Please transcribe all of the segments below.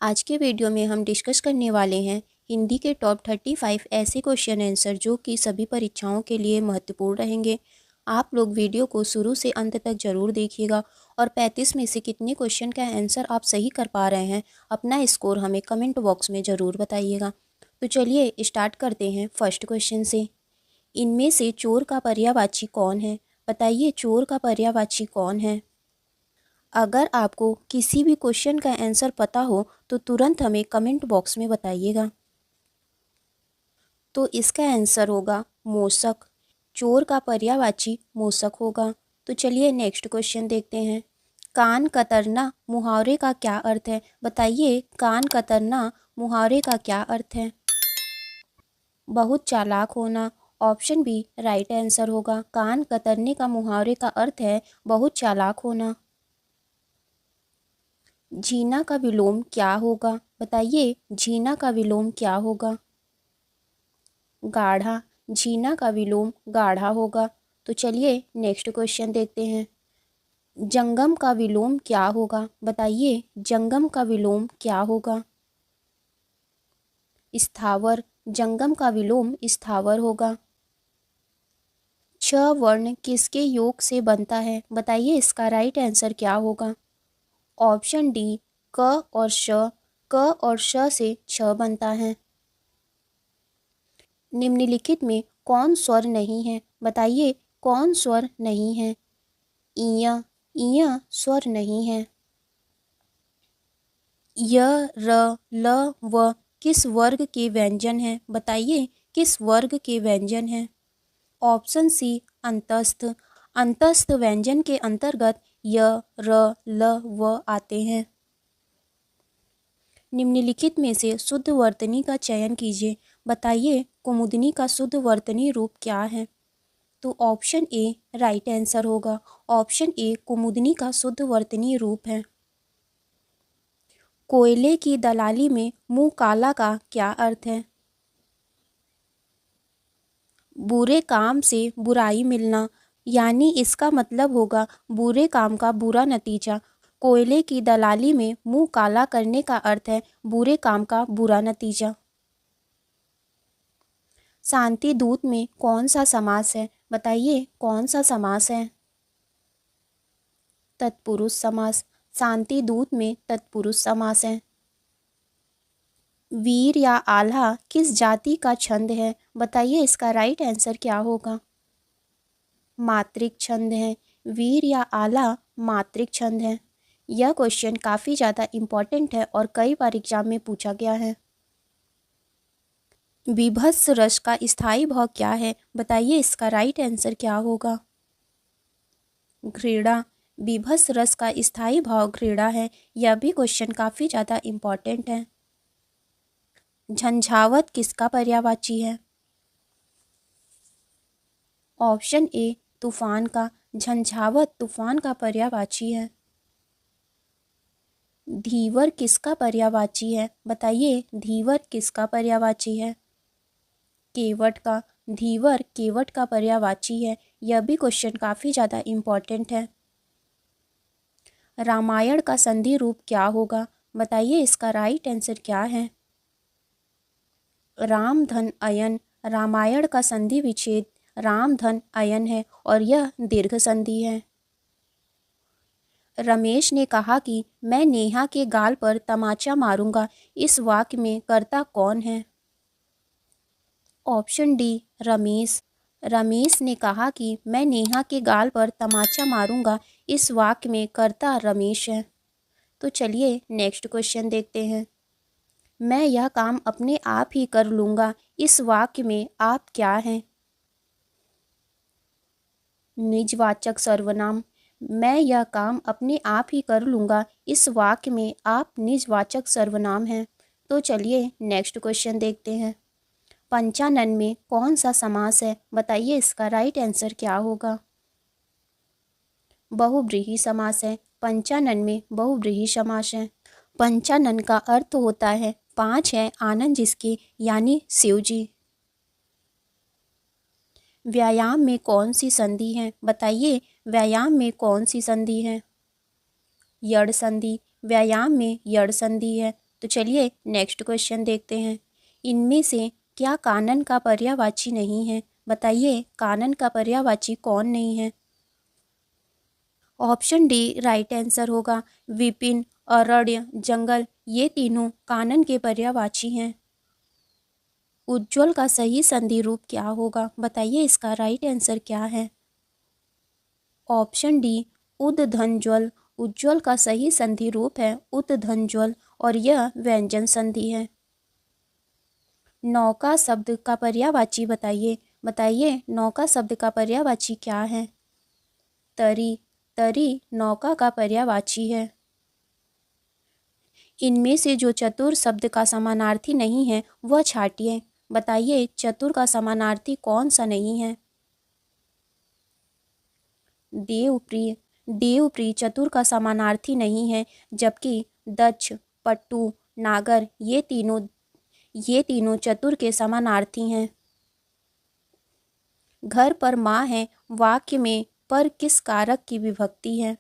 आज के वीडियो में हम डिस्कस करने वाले हैं हिंदी के टॉप 35 ऐसे क्वेश्चन आंसर जो कि सभी परीक्षाओं के लिए महत्वपूर्ण रहेंगे। आप लोग वीडियो को शुरू से अंत तक जरूर देखिएगा और 35 में से कितने क्वेश्चन का आंसर आप सही कर पा रहे हैं अपना स्कोर हमें कमेंट बॉक्स में ज़रूर बताइएगा। तो चलिए स्टार्ट करते हैं फर्स्ट क्वेश्चन से। इनमें से चोर का पर्यायवाची कौन है? बताइए चोर का पर्यायवाची कौन है? अगर आपको किसी भी क्वेश्चन का आंसर पता हो तो तुरंत हमें कमेंट बॉक्स में बताइएगा। तो इसका आंसर होगा मूषक। चोर का पर्यायवाची मूषक होगा। तो चलिए नेक्स्ट क्वेश्चन देखते हैं। कान कतरना मुहावरे का क्या अर्थ है? बताइए कान कतरना मुहावरे का क्या अर्थ है? बहुत चालाक होना। ऑप्शन बी राइट आंसर होगा। कान कतरने का मुहावरे का अर्थ है बहुत चालाक होना। झीना का विलोम क्या होगा? बताइए झीना का विलोम क्या होगा? गाढ़ा। झीना का विलोम गाढ़ा होगा। तो चलिए नेक्स्ट क्वेश्चन देखते हैं। जंगम का विलोम क्या होगा? बताइए जंगम का विलोम क्या होगा? स्थावर। जंगम का विलोम स्थावर होगा। छ वर्ण किसके योग से बनता है? बताइए इसका राइट आंसर क्या होगा? ऑप्शन डी क और श। क और श से छ बनता है। निम्नलिखित में कौन स्वर नहीं है? बताइए कौन स्वर नहीं है? इया। इया स्वर नहीं है। य र ल व किस वर्ग के व्यंजन हैं? बताइए किस वर्ग के व्यंजन हैं? Option C अंतस्थ। अंतस्थ व्यंजन के अंतर्गत य र ल व आते हैं। निम्नलिखित में से शुद्ध वर्तनी का चयन कीजिए। बताइए कुमुदनी का शुद्ध वर्तनी रूप क्या है? तो ऑप्शन ए राइट आंसर होगा। ऑप्शन ए कुमुदनी का शुद्ध वर्तनी रूप है। कोयले की दलाली में मुंह काला का क्या अर्थ है? बुरे काम से बुराई मिलना, यानी इसका मतलब होगा बुरे काम का बुरा नतीजा। कोयले की दलाली में मुंह काला करने का अर्थ है बुरे काम का बुरा नतीजा। शांति दूत में कौन सा समास है? बताइए कौन सा समास है? तत्पुरुष समास। शांति दूत में तत्पुरुष समास है। वीर या आल्हा किस जाति का छंद है? बताइए इसका राइट आंसर क्या होगा? मात्रिक छंद है। वीर या आल्हा मात्रिक छंद है। यह क्वेश्चन काफ़ी ज़्यादा इम्पॉर्टेंट है और कई बार एग्जाम में पूछा गया है। विभत्स रस का स्थायी भाव क्या है? बताइए इसका राइट आंसर क्या होगा? घृणा। विभत्स रस का स्थायी भाव घृणा है। यह भी क्वेश्चन काफ़ी ज़्यादा इम्पॉर्टेंट है। झंझावत किसका पर्यायवाची है? ऑप्शन ए तूफान का। झंझावत तूफान का पर्यायवाची है। धीवर किसका पर्यायवाची है? बताइए धीवर किसका पर्यायवाची है? केवट का। धीवर केवट का पर्यायवाची है। यह भी क्वेश्चन काफ़ी ज़्यादा इम्पॉर्टेंट है। रामायण का संधि रूप क्या होगा? बताइए इसका राइट आंसर क्या है? राम धन अयन। रामायण का संधि विच्छेद राम धन अयन है और यह दीर्घ संधि है। रमेश ने कहा कि मैं नेहा के गाल पर तमाचा मारूंगा। इस वाक्य में कर्ता कौन है? Option D Ramesh. रमेश ने कहा कि मैं नेहा के गाल पर तमाचा मारूंगा। इस वाक्य में कर्ता रमेश है। तो चलिए नेक्स्ट क्वेश्चन देखते हैं। मैं यह काम अपने आप ही कर लूँगा। इस वाक्य में आप क्या हैं? निजवाचक सर्वनाम। मैं यह काम अपने आप ही कर लूँगा। इस वाक्य में आप निजवाचक सर्वनाम हैं। तो चलिए नेक्स्ट क्वेश्चन देखते हैं। पंचानन में कौन सा समास है? बताइए इसका राइट आंसर क्या होगा? बहुव्रीहि समास है। पंचानन में बहुव्रीहि समास है। पंचानन का अर्थ होता है पांच है आनंद जिसके, यानी शिव जी। व्यायाम में कौन सी संधि है? बताइए व्यायाम में कौन सी संधि है? यड़ संधि। व्यायाम में यड़ संधि है। तो चलिए नेक्स्ट क्वेश्चन देखते हैं। इनमें से क्या कानन का पर्यायवाची नहीं है? बताइए कानन का पर्यायवाची कौन नहीं है? ऑप्शन डी राइट आंसर होगा। विपिन, अरण्य, जंगल ये तीनों कानन के पर्यायवाची हैं। उज्ज्वल का सही संधि रूप क्या होगा? बताइए इसका राइट आंसर क्या है? Option D उद्धंज्वल। उज्ज्वल का सही संधि रूप है उद्धंज्वल और यह व्यंजन संधि है। नौका शब्द का पर्यायवाची बताइए। बताइए नौका शब्द का पर्यायवाची क्या है? तरी। तरी नौका का पर्यायवाची है। इनमें से जो चतुर शब्द का समानार्थी नहीं है वह छांटिए। बताइए चतुर का समानार्थी कौन सा नहीं है? देवप्रिय। देवप्रिय चतुर का समानार्थी नहीं है, जबकि दक्ष, पट्टू, नागर ये तीनों चतुर के समानार्थी हैं। घर पर माँ है वाक्य में पर किस कारक की विभक्ति है?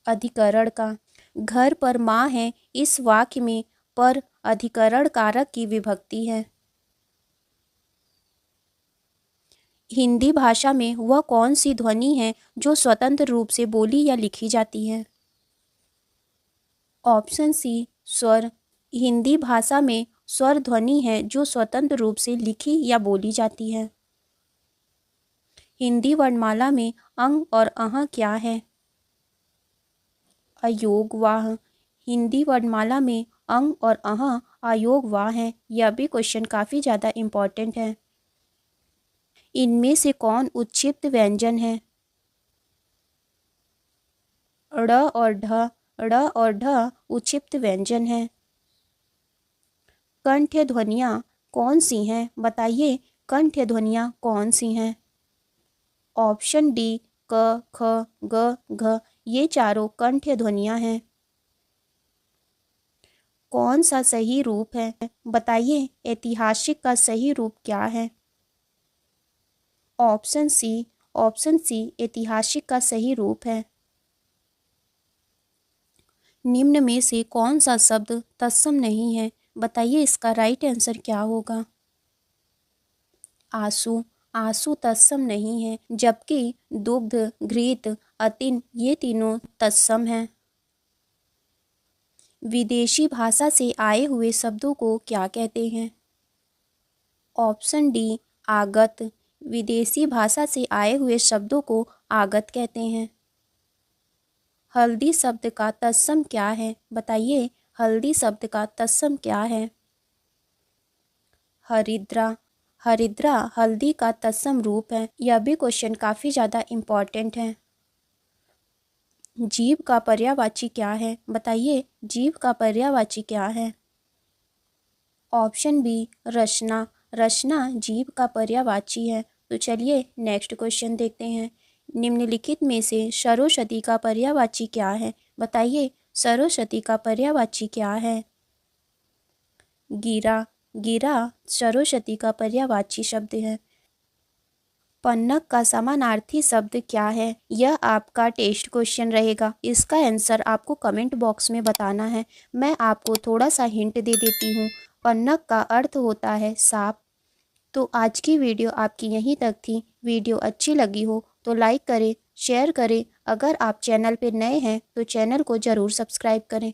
अधिकरण का। घर पर माँ है इस वाक्य में पर अधिकरण कारक की विभक्ति है। हिंदी भाषा में वह कौन सी ध्वनि है जो स्वतंत्र रूप से बोली या लिखी जाती है? ऑप्शन सी स्वर। हिंदी भाषा में स्वर ध्वनि है जो स्वतंत्र रूप से लिखी या बोली जाती है। हिंदी वर्णमाला में अंग और अह क्या है? अयोगवाह। हिंदी वर्णमाला में अंग और अह अयोगवाह है। यह भी क्वेश्चन काफ़ी ज़्यादा इम्पॉर्टेंट है। इनमें से कौन उच्छिष्ट व्यंजन है? ड़ और ढ। ड़ और ढ उच्छिष्ट व्यंजन है। कंठ ध्वनियाँ कौन सी हैं? बताइए कंठ ध्वनियाँ कौन सी हैं? ऑप्शन डी क, ख, ग, घ ये चारों कंठ ध्वनियाँ हैं। कौन सा सही रूप है? बताइए ऐतिहासिक का सही रूप क्या है? Option C. ऑप्शन सी ऐतिहासिक का सही रूप है। निम्न में से कौन सा शब्द तत्सम नहीं है? बताइए इसका राइट आंसर क्या होगा? आंसू। आंसू तत्सम नहीं है, जबकि दुग्ध, घृत, अतिन ये तीनों तत्सम हैं। विदेशी भाषा से आए हुए शब्दों को क्या कहते हैं? ऑप्शन डी आगत। विदेशी भाषा से आए हुए शब्दों को आगत कहते हैं। हल्दी शब्द का तत्सम क्या है? बताइए हल्दी शब्द का तत्सम क्या है? हरिद्रा। हरिद्रा हल्दी का तत्सम रूप है। यह भी क्वेश्चन काफ़ी ज़्यादा इम्पॉर्टेंट है। जीव का पर्यायवाची क्या है? बताइए जीव का पर्यायवाची क्या है? ऑप्शन बी रचना। रचना जीव का पर्यायवाची है। तो चलिए नेक्स्ट क्वेश्चन देखते हैं। निम्नलिखित में से सरस्वती का पर्यायवाची क्या है? बताइए सरस्वती का पर्यायवाची क्या है? गिरा। गिरा सरस्वती का पर्यायवाची शब्द है। पन्नग का समानार्थी शब्द क्या है? यह आपका टेस्ट क्वेश्चन रहेगा। इसका आंसर आपको कमेंट बॉक्स में बताना है। मैं आपको थोड़ा सा हिंट दे देती हूँ। पन्नग का अर्थ होता है सांप। तो आज की वीडियो आपकी यहीं तक थी। वीडियो अच्छी लगी हो तो लाइक करें, शेयर करें। अगर आप चैनल पर नए हैं तो चैनल को ज़रूर सब्सक्राइब करें।